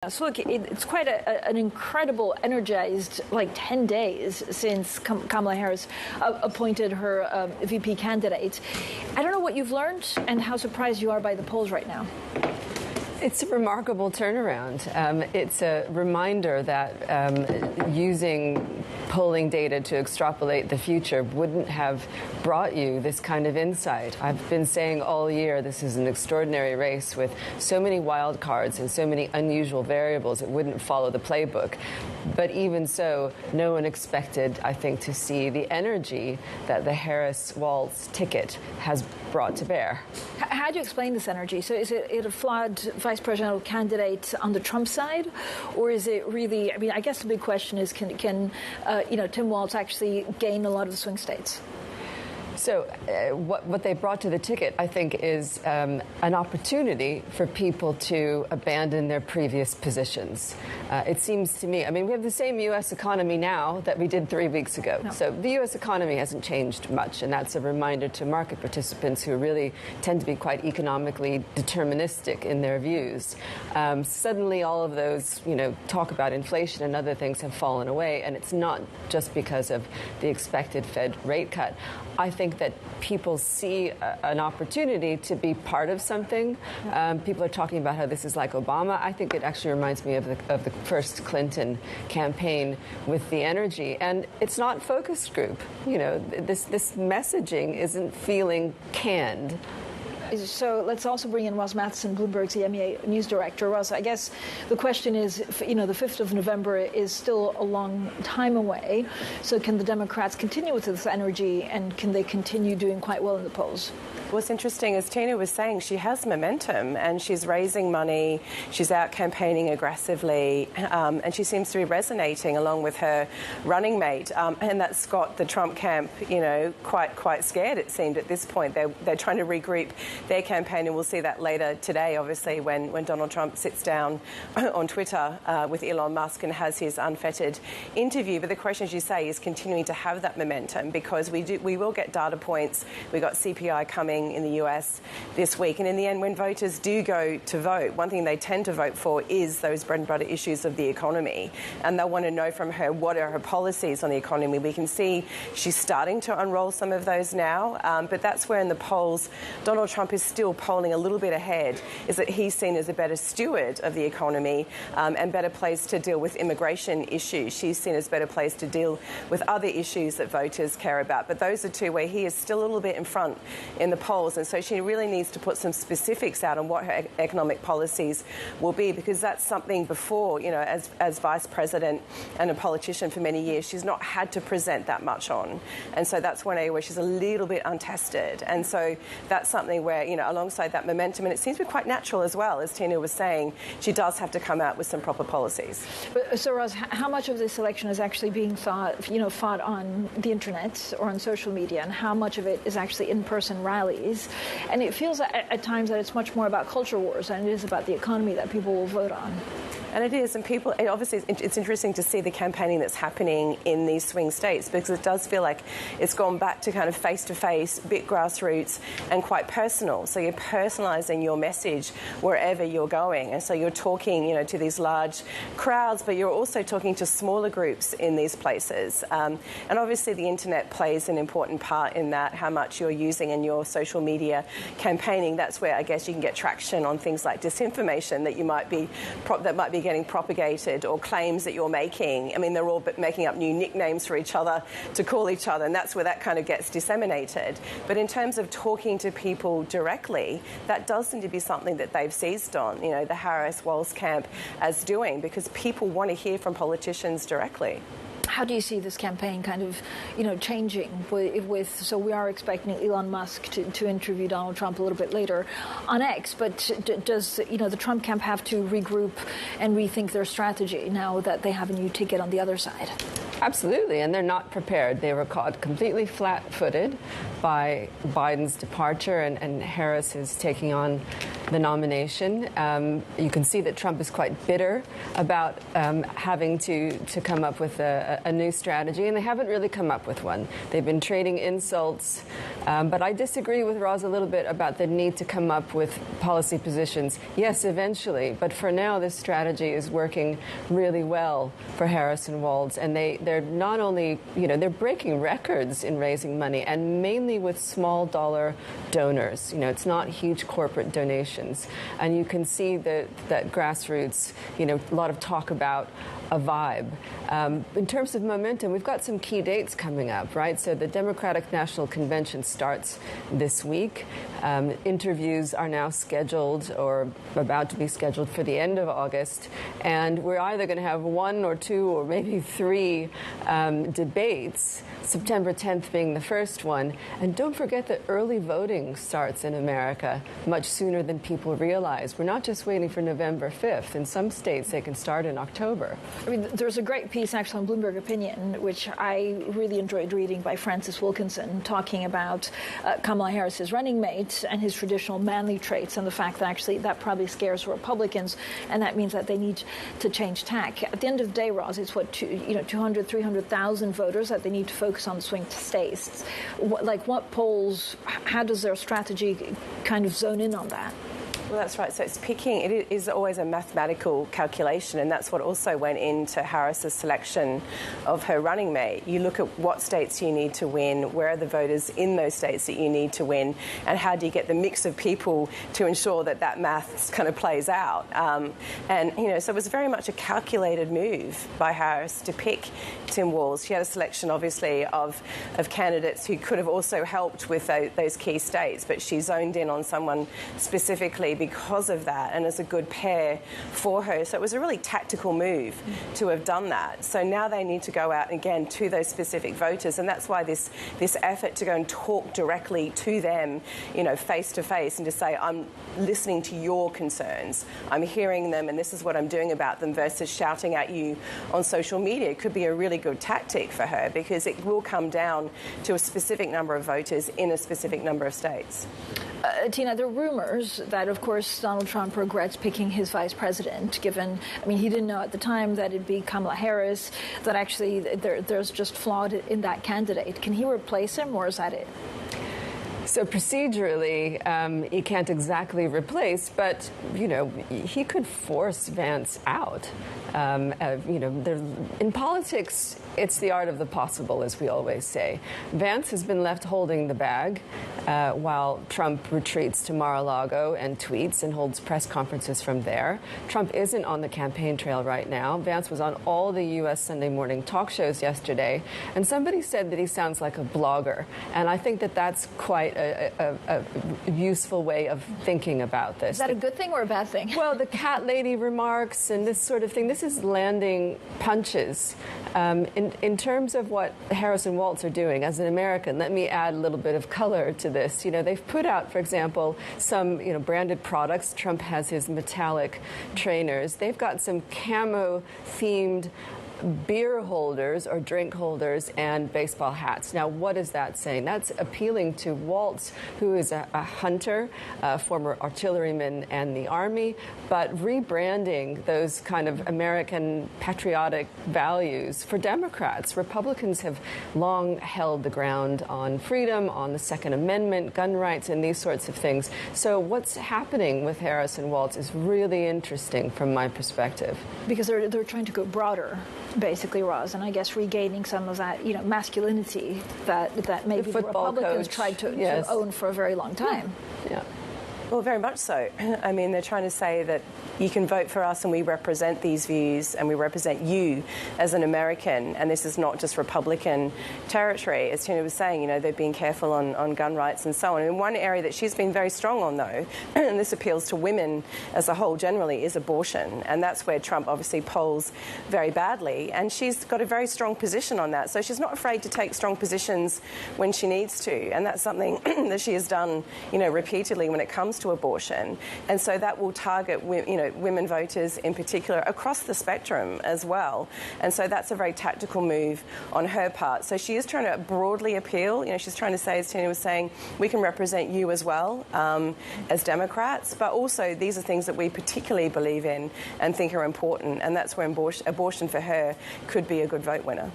So look, it's quite an incredible, energized, 10 days since Kamala Harris appointed her VP candidate. I don't know what you've learned and how surprised you are by the polls right now. It's a remarkable turnaround. It's a reminder that using polling data to extrapolate the future wouldn't have brought you this kind of insight. I've been saying all year this is an extraordinary race with so many wild cards and so many unusual variables it wouldn't follow the playbook. But even so, no one expected, I think, to see the energy that the Harris-Walz ticket has brought to bear. How do you explain this energy? So is it a flawed vice presidential candidate on the Trump side? Or is it really, I guess the big question is, can Tim Walz actually gain a lot of the swing states? So what they brought to the ticket, I think, is an opportunity for people to abandon their previous positions. It seems to me, we have the same U.S. economy now that we did 3 weeks ago. No. So the U.S. economy hasn't changed much, and that's a reminder to market participants who really tend to be quite economically deterministic in their views. Suddenly all of those, talk about inflation and other things have fallen away, and it's not just because of the expected Fed rate cut. I think that people see an opportunity to be part of something. People are talking about how this is like Obama. I think it actually reminds me of the first Clinton campaign with the energy. And it's not focus group. This messaging isn't feeling canned. So let's also bring in Ros Mathieson, Bloomberg's EMEA news director. Ros, I guess the question is, the 5th of November is still a long time away. So can the Democrats continue with this energy, and can they continue doing quite well in the polls? What's interesting, as Tina was saying, she has momentum and she's raising money. She's out campaigning aggressively, and she seems to be resonating along with her running mate. And that's got the Trump camp, quite scared, it seemed, at this point. They're trying to regroup their campaign, and we'll see that later today, obviously, when Donald Trump sits down on Twitter with Elon Musk and has his unfettered interview. But the question, as you say, is continuing to have that momentum, because we will get data points. We got CPI coming in the US this week, and in the end, when voters do go to vote, one thing they tend to vote for is those bread and butter issues of the economy, and they'll want to know from her what are her policies on the economy. We can see she's starting to unroll some of those now, but that's where in the polls Donald Trump is still polling a little bit ahead, is that he's seen as a better steward of the economy and better placed to deal with immigration issues. She's seen as better placed to deal with other issues that voters care about. But those are two where he is still a little bit in front in the polls, and so she really needs to put some specifics out on what her economic policies will be, because that's something before, as vice president and a politician for many years, she's not had to present that much on. And so that's one area where she's a little bit untested. And so that's something where, alongside that momentum, and it seems to be quite natural as well, as Tina was saying, she does have to come out with some proper policies. But, so, Ros, how much of this election is actually being fought on the internet or on social media, and how much of it is actually in-person rallies? And it feels at times that it's much more about culture wars than it is about the economy that people will vote on. And it is, and obviously it's interesting to see the campaigning that's happening in these swing states, because it does feel like it's gone back to kind of face-to-face, bit grassroots and quite personal. So you're personalising your message wherever you're going. And so you're talking, to these large crowds, but you're also talking to smaller groups in these places. And obviously the internet plays an important part in that, how much you're using in your social media campaigning. That's where I guess you can get traction on things like disinformation that might be getting propagated, or claims that you're making. They're all making up new nicknames for each other to call each other, and that's where that kind of gets disseminated. But in terms of talking to people directly, that does seem to be something that they've seized on, the Harris-Walz camp as doing, because people want to hear from politicians directly. How do you see this campaign kind of, changing so we are expecting Elon Musk to interview Donald Trump a little bit later on X, but does, the Trump camp have to regroup and rethink their strategy now that they have a new ticket on the other side? Absolutely, and they're not prepared. They were caught completely flat-footed by Biden's departure, and Harris is taking on the nomination. You can see that Trump is quite bitter about having to come up with a new strategy, and they haven't really come up with one. They've been trading insults, but I disagree with Roz a little bit about the need to come up with policy positions. Yes, eventually, but for now, this strategy is working really well for Harris-Walz, and they're not only, they're breaking records in raising money, and mainly with small dollar donors. It's not huge corporate donations. And you can see that grassroots, a lot of talk about a vibe. In terms of momentum, we've got some key dates coming up, right? So the Democratic National Convention starts this week. Interviews are now scheduled or about to be scheduled for the end of August. And we're either going to have one or two or maybe three debates, September 10th being the first one. And don't forget that early voting starts in America much sooner than people realize. We're not just waiting for November 5th. In some states, they can start in October. I mean, there's a great piece actually on Bloomberg Opinion, which I really enjoyed reading, by Francis Wilkinson, talking about Kamala Harris's running mate and his traditional manly traits, and the fact that actually that probably scares Republicans, and that means that they need to change tack. At the end of the day, Roz, it's 200, 300,000 voters that they need to focus on swing states. What polls, how does their strategy kind of zone in on that? Well, that's right. So it's picking, it is always a mathematical calculation, and that's what also went into Harris's selection of her running mate. You look at what states you need to win, where are the voters in those states that you need to win, and how do you get the mix of people to ensure that maths kind of plays out. So it was very much a calculated move by Harris to pick Tim Walz. She had a selection, obviously, of candidates who could have also helped with those key states, but she zoned in on someone specifically because of that, and as a good pair for her. So it was a really tactical move to have done that. So now they need to go out again to those specific voters, and that's why this effort to go and talk directly to them, face to face, and to say, I'm listening to your concerns, I'm hearing them, and this is what I'm doing about them, versus shouting at you on social media, could be a really good tactic for her, because it will come down to a specific number of voters in a specific number of states. Tina, there are rumors that, of course, Donald Trump regrets picking his vice president, given, he didn't know at the time that it'd be Kamala Harris, that actually there's just flawed in that candidate. Can he replace him, or is that it? So procedurally, he can't exactly replace, but, he could force Vance out. In politics, it's the art of the possible, as we always say. Vance has been left holding the bag while Trump retreats to Mar-a-Lago and tweets and holds press conferences from there. Trump isn't on the campaign trail right now. Vance was on all the U.S. Sunday morning talk shows yesterday, and somebody said that he sounds like a blogger. And I think that that's quite a useful way of thinking about this. Is that a good thing or a bad thing? Well, the cat lady remarks and this sort of thing, this is landing punches. In terms of what Harris-Walz are doing, as an American, let me add a little bit of color to this. They've put out, for example, some branded products. Trump has his metallic trainers. They've got some camo-themed beer holders or drink holders and baseball hats. Now, what is that saying? That's appealing to Walz, who is a hunter, a former artilleryman and the Army, but rebranding those kind of American patriotic values for Democrats. Republicans have long held the ground on freedom, on the Second Amendment, gun rights, and these sorts of things. So what's happening with Harris-Walz is really interesting from my perspective. Because they're trying to go broader, basically, Roz, and I guess regaining some of that, masculinity that maybe the Republicans tried to own for a very long time. Yeah. Well, very much so. They're trying to say that you can vote for us and we represent these views and we represent you as an American, and this is not just Republican territory. As Tina was saying, they've been careful on gun rights and so on. And one area that she's been very strong on, though, and this appeals to women as a whole generally, is abortion. And that's where Trump obviously polls very badly. And she's got a very strong position on that. So she's not afraid to take strong positions when she needs to. And that's something that she has done, repeatedly when it comes to abortion. And so that will target, for women voters in particular, across the spectrum as well. And so that's a very tactical move on her part. So she is trying to broadly appeal. She's trying to say, as Tina was saying, we can represent you as well as Democrats, but also these are things that we particularly believe in and think are important, and that's where abortion for her could be a good vote winner.